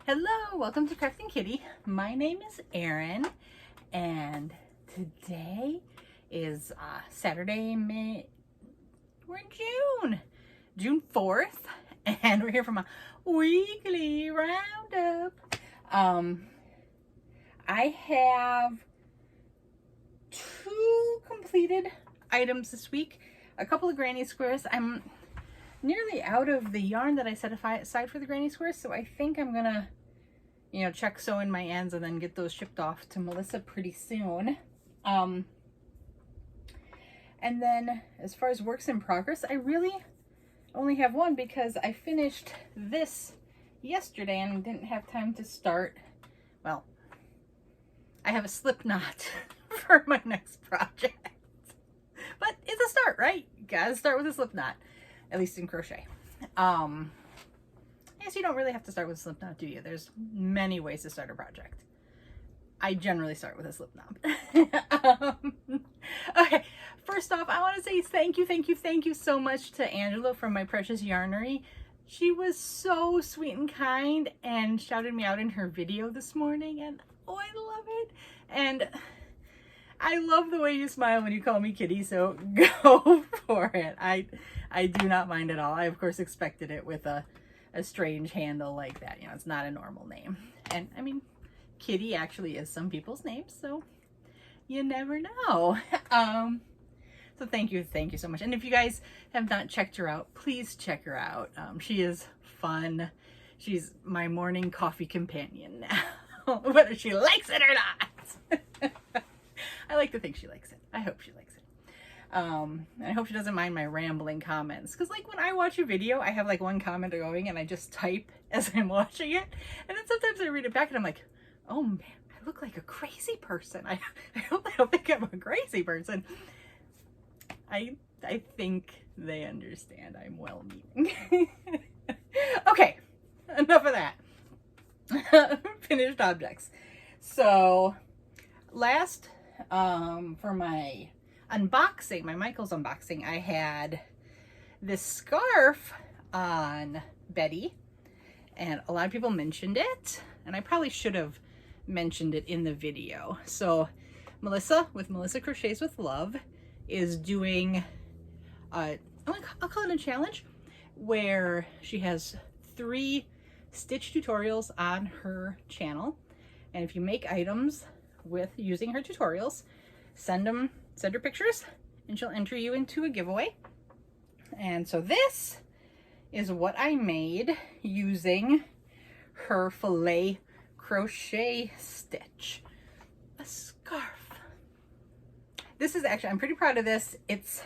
Hello, welcome to Crafting Kitty. My name is Erin, and today is Saturday, we're in June 4th, and we're here from a weekly roundup. I have 2 completed items this week, a couple of granny squares. I'm nearly out of the yarn that I set aside for the granny squares, so I think I'm gonna check sew in my ends and then get those shipped off to Melissa pretty soon. And then as far as works in progress, I really only have one because I finished this yesterday and didn't have time to start. Well, I have a slip knot for my next project, but it's a start, right? You gotta start with a slip knot, at least in crochet. I guess you don't really have to start with a slip knot, do you? There's many ways to start a project. I generally start with a slip knot. Okay, first off, I want to say thank you so much to Angela from My Precious Yarnery. She was so sweet and kind and shouted me out in her video this morning, and oh, I love it. And I love the way you smile when you call me Kitty, so go for it. I do not mind at all. I, of course, expected it with a strange handle like that. It's not a normal name. And, I mean, Kitty actually is some people's names, so you never know. So thank you so much. And if you guys have not checked her out, please check her out. She is fun. She's my morning coffee companion now, whether she likes it or not. I like to think she likes it. I hope she likes it. I hope she doesn't mind my rambling comments, because like when I watch a video, I have like one comment going and I just type as I'm watching it, and then sometimes I read it back and I'm like, oh man, I look like a crazy person. I hope they don't think I'm a crazy person. I think they understand I'm well-meaning. Okay, enough of that. Finished objects. So last for my unboxing, my Michael's unboxing, I had this scarf on Betty, and a lot of people mentioned it, and I probably should have mentioned it in the video. So Melissa with Melissa Crochets with Love is doing I'll call it a challenge, where she has 3 stitch tutorials on her channel, and if you make items with using her tutorials, send her pictures and she'll enter you into a giveaway. And so this is what I made using her Filet Crochet stitch, a scarf. This is actually, I'm pretty proud of this. It's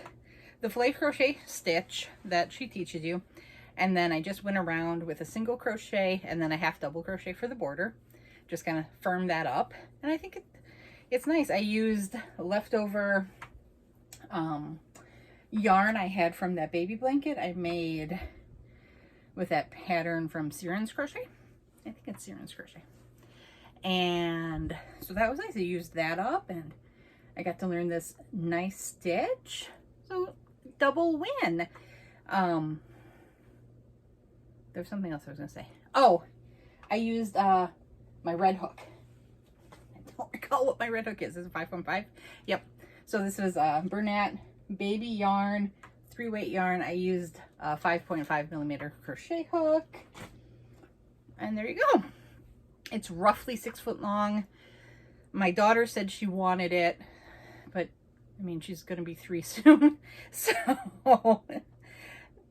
the Filet Crochet stitch that she teaches you, and then I just went around with a single crochet and then a half double crochet for the border, just kind of firm that up. And I think it's nice. I used leftover yarn I had from that baby blanket I made with that pattern from Siren's Crochet. I think it's Siren's Crochet. And so that was nice. I used that up and I got to learn this nice stitch. So double win. There's something else I was going to say. Oh, I used my red hook. Don't recall what my red hook is. Is it 5.5? Yep. So this was Bernat baby yarn, 3-weight yarn. I used a 5.5 millimeter crochet hook, and there you go. It's roughly 6 foot long. My daughter said she wanted it, but I mean, she's gonna be 3 soon, so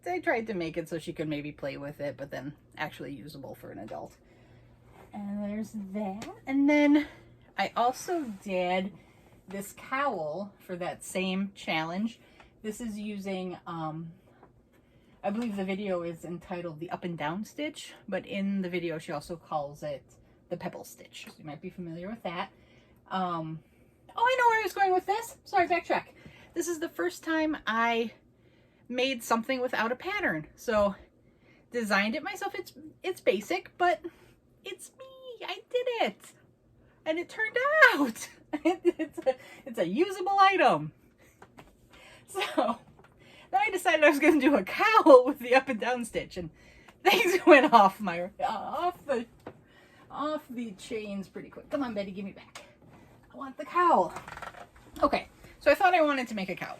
I tried to make it so she could maybe play with it, but then actually usable for an adult. And there's that. And then I also did this cowl for that same challenge. This is using, I believe the video is entitled the up and down stitch, but in the video she also calls it the pebble stitch. So you might be familiar with that. Oh, I know where I was going with this. Sorry, backtrack. This is the first time I made something without a pattern. So designed it myself. It's basic, but it's me. I did it. And it turned out it's a usable item. So then I decided I was going to do a cowl with the up and down stitch, and things went off the off the chains pretty quick. Come on, Betty, give me back. I want the cowl. Okay, so I thought I wanted to make a cowl.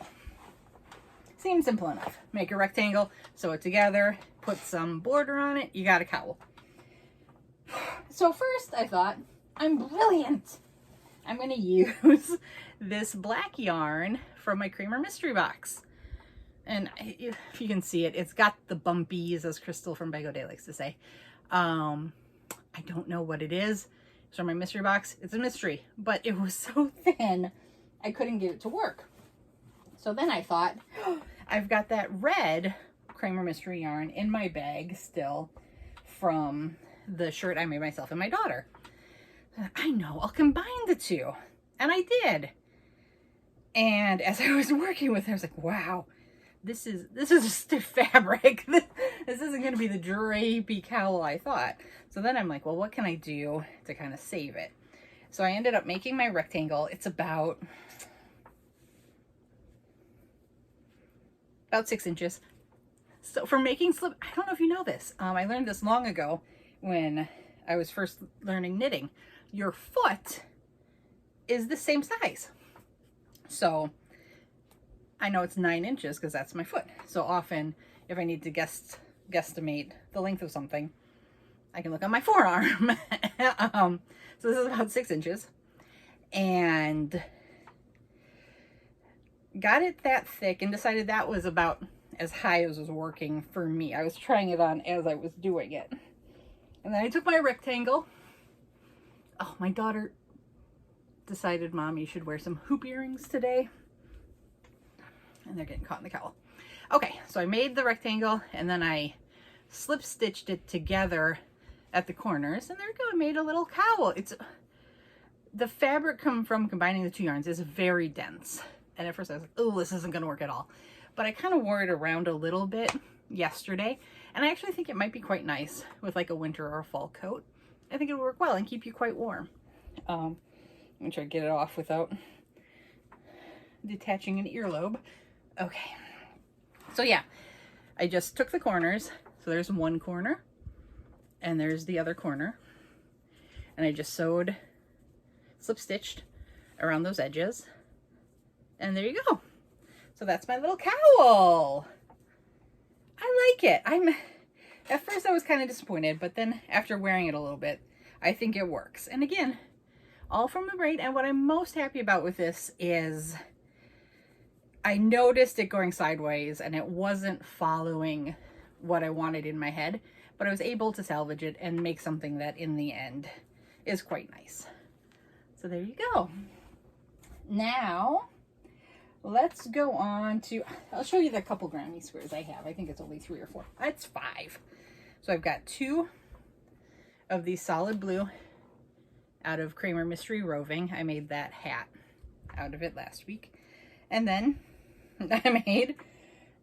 Seems simple enough. Make a rectangle, sew it together, put some border on it, you got a cowl. So first I thought, I'm brilliant. I'm going to use this black yarn from my Creamer mystery box. And if you can see it, it's got the bumpies, as Crystal from Bag O' Day likes to say. I don't know what it is. It's from my mystery box. It's a mystery, but it was so thin, I couldn't get it to work. So then I thought, oh, I've got that red Creamer mystery yarn in my bag still from the shirt I made myself and my daughter. I know, I'll combine the two. And I did. And as I was working with it, I was like, wow, this is a stiff fabric. This isn't going to be the drapey cowl I thought. So then I'm like, well, what can I do to kind of save it? So I ended up making my rectangle. It's about 6 inches. So for making slip, I don't know if you know this. I learned this long ago when I was first learning knitting. Your foot is the same size. So I know it's 9 inches because that's my foot. So often if I need to guesstimate the length of something, I can look on my forearm. So this is about 6 inches. And got it that thick and decided that was about as high as was working for me. I was trying it on as I was doing it. And then I took my rectangle. Oh, my daughter decided, Mom, you should wear some hoop earrings today. And they're getting caught in the cowl. Okay, so I made the rectangle and then I slip stitched it together at the corners. And there we go, I made a little cowl. The fabric from combining the two yarns is very dense. And at first I was like, oh, this isn't gonna work at all. But I kind of wore it around a little bit yesterday. And I actually think it might be quite nice with like a winter or a fall coat. I think it'll work well and keep you quite warm. I'm gonna try to get it off without detaching an earlobe. Okay. So yeah, I just took the corners. So there's one corner and there's the other corner. And I just sewed, slip stitched around those edges. And there you go. So that's my little cowl. I like it. At first I was kind of disappointed, but then after wearing it a little bit, I think it works. And again, all from the braid. And what I'm most happy about with this is I noticed it going sideways and it wasn't following what I wanted in my head, but I was able to salvage it and make something that in the end is quite nice. So there you go. Now, let's go on to, I'll show you the couple granny squares I have. I think it's only 3 or 4. It's 5. So I've got 2 of these solid blue out of Creamer Mystery Roving. I made that hat out of it last week. And then I made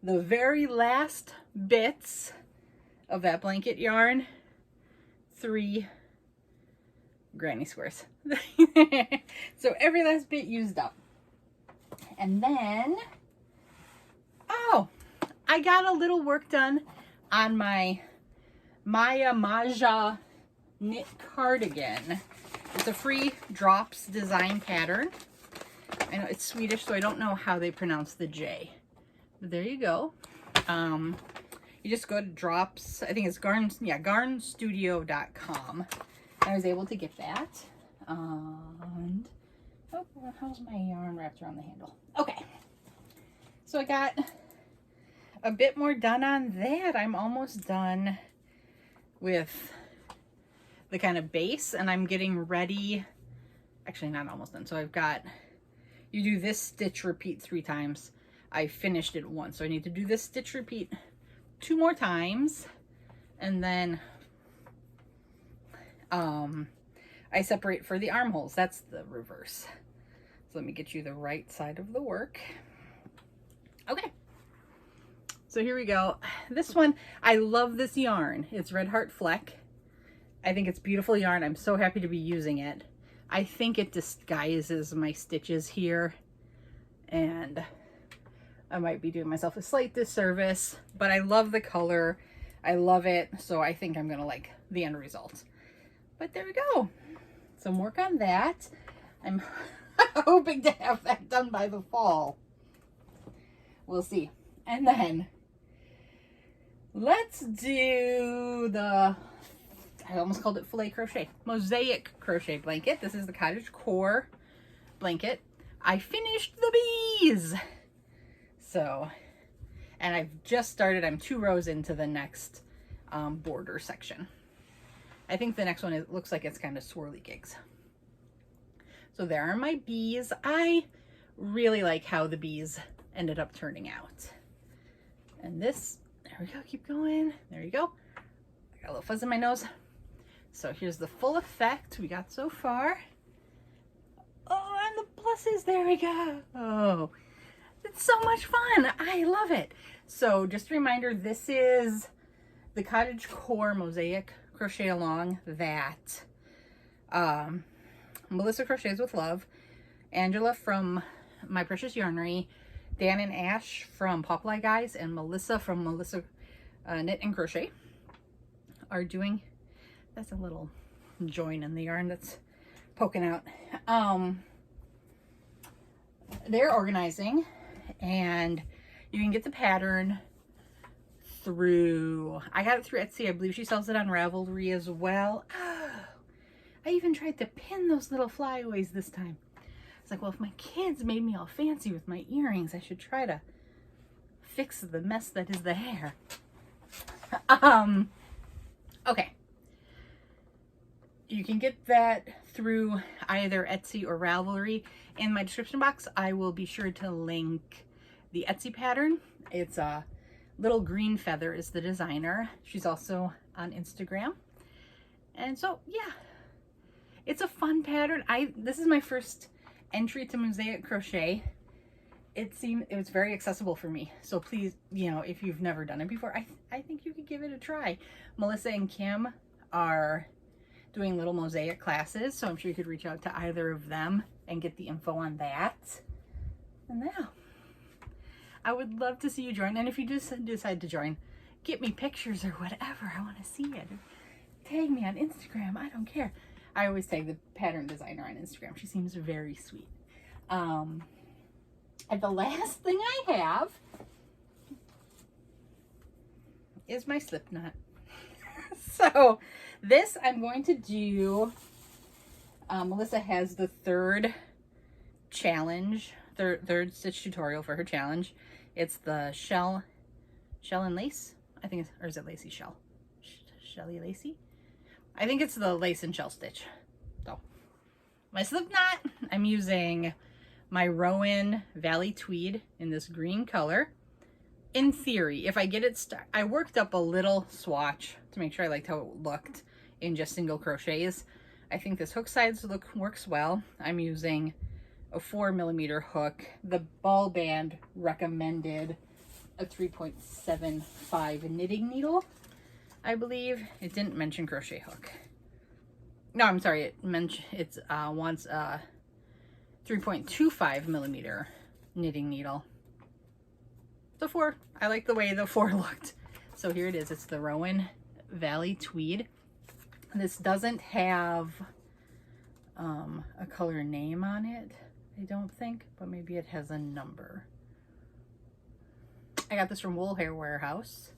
the very last bits of that blanket yarn, 3 granny squares. So every last bit used up. And then, oh, I got a little work done on my Maja knit cardigan. It's a free drops design pattern. I know it's Swedish, so I don't know how they pronounce the J. But there you go. You just go to drops, I think it's garnstudio.com. I was able to get that. And oh, how's my yarn wrapped around the handle? Okay. So I got a bit more done on that. I'm almost done with the kind of base, and I'm getting ready. Actually, not almost done. So I've got, you do this stitch repeat 3 times. I finished it once, so I need to do this stitch repeat 2 more times, and then I separate for the armholes. That's the reverse. So let me get you the right side of the work. Okay. So here we go. This one, I love this yarn. It's Red Heart Fleck. I think it's beautiful yarn. I'm so happy to be using it. I think it disguises my stitches here, and I might be doing myself a slight disservice, but I love the color. I love it. So I think I'm going to like the end result. But there we go. Some work on that. I'm hoping to have that done by the fall. We'll see. And then let's do the, I almost called it Filet Crochet, Mosaic Crochet blanket. This is the Cottage Core blanket. I finished the bees. So, and I've just started, I'm 2 rows into the next border section. I think the next one, it looks like it's kind of swirly gigs. So there are my bees. I really like how the bees ended up turning out. And this, there we go, keep going. There you go. I got a little fuzz in my nose. So here's the full effect we got so far. Oh, and the pluses, there we go. Oh, it's so much fun. I love it. So just a reminder, this is the Cottage Core Mosaic Crochet Along that Melissa Crochets with Love, Angela from My Precious Yarnery, Dan and Ash from Paw Ply Guys, and Melissa from Melissa Knit and Crochet are doing. That's a little join in the yarn that's poking out. They're organizing, and you can get the pattern through, I got it through Etsy. I believe she sells it on Ravelry as well. Oh, I even tried to pin those little flyaways this time. It's like, well, if my kids made me all fancy with my earrings, I should try to fix the mess that is the hair. Okay. You can get that through either Etsy or Ravelry. In my description box, I will be sure to link the Etsy pattern. It's a Little Green Feather is the designer. She's also on Instagram. And so, yeah, it's a fun pattern. This is my first entry to Mosaic Crochet. It was very accessible for me. So please, you know, if you've never done it before, I think you could give it a try. Melissa and Kim are doing little mosaic classes, so I'm sure you could reach out to either of them and get the info on that. And now, I would love to see you join. And if you just decide to join, get me pictures or whatever. I want to see it. Tag me on Instagram. I don't care. I always tag the pattern designer on Instagram. She seems very sweet. And the last thing I have is my slip knot. So this I'm going to do, Melissa has the third challenge, third stitch tutorial for her challenge. It's the shell and lace, I think it's, or is it lacy shell? Shelly lacy? I think it's the lace and shell stitch. So my slip knot, I'm using my Rowan Valley Tweed in this green color. In theory, if I get it I worked up a little swatch to make sure I liked how it looked in just single crochets. I think this hook size works well. I'm using a 4mm hook. The ball band recommended a 3.75 knitting needle, I believe. It didn't mention crochet hook. No, I'm sorry. It wants a 3.25mm knitting needle. The 4, I like the way the 4 looked. So here it is. It's the Rowan Valley Tweed. This doesn't have a color name on it, I don't think, but maybe it has a number. I got this from Wool Hair Warehouse.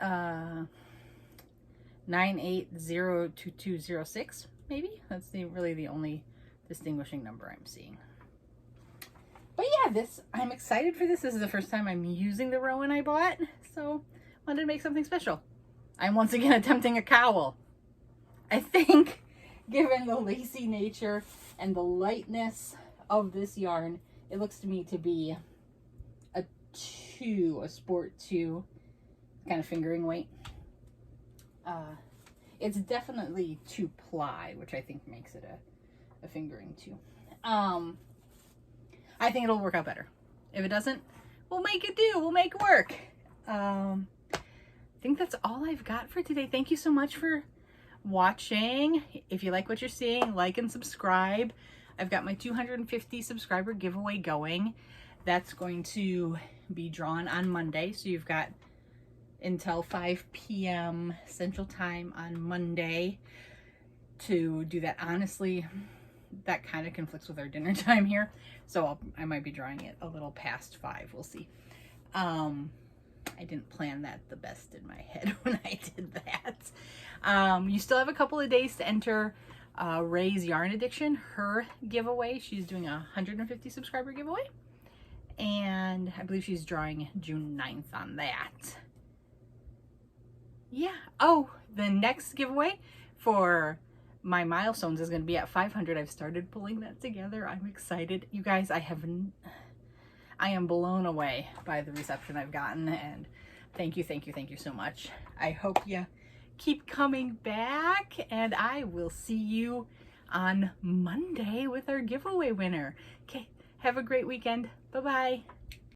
98022206, maybe? That's really the only distinguishing number I'm seeing. But yeah, I'm excited for this. This is the first time I'm using the Rowan I bought, so I wanted to make something special. I'm once again attempting a cowl. I think, given the lacy nature and the lightness of this yarn, it looks to me to be a sport 2 kind of fingering weight. It's definitely 2 ply, which I think makes it a fingering 2. I think it'll work out better. If it doesn't, we'll make it do. We'll make it work. I think that's all I've got for today. Thank you so much for watching. If you like what you're seeing, like and subscribe. I've got my 250 subscriber giveaway going. That's going to be drawn on Monday. So you've got until 5 p.m. Central Time on Monday to do that. Honestly, that kind of conflicts with our dinner time here, so I might be drawing it a little past 5. We'll see. I didn't plan that the best in my head when I did that. You still have a couple of days to enter Ray's Yarn Addiction, her giveaway. She's doing a 150 subscriber giveaway, and I believe she's drawing June 9th on that. Yeah. Oh, the next giveaway for my milestones is going to be at 500. I've started pulling that together. I'm excited. You guys, I am blown away by the reception I've gotten, and thank you so much. I hope you keep coming back, and I will see you on Monday with our giveaway winner. Okay, have a great weekend. Bye-bye.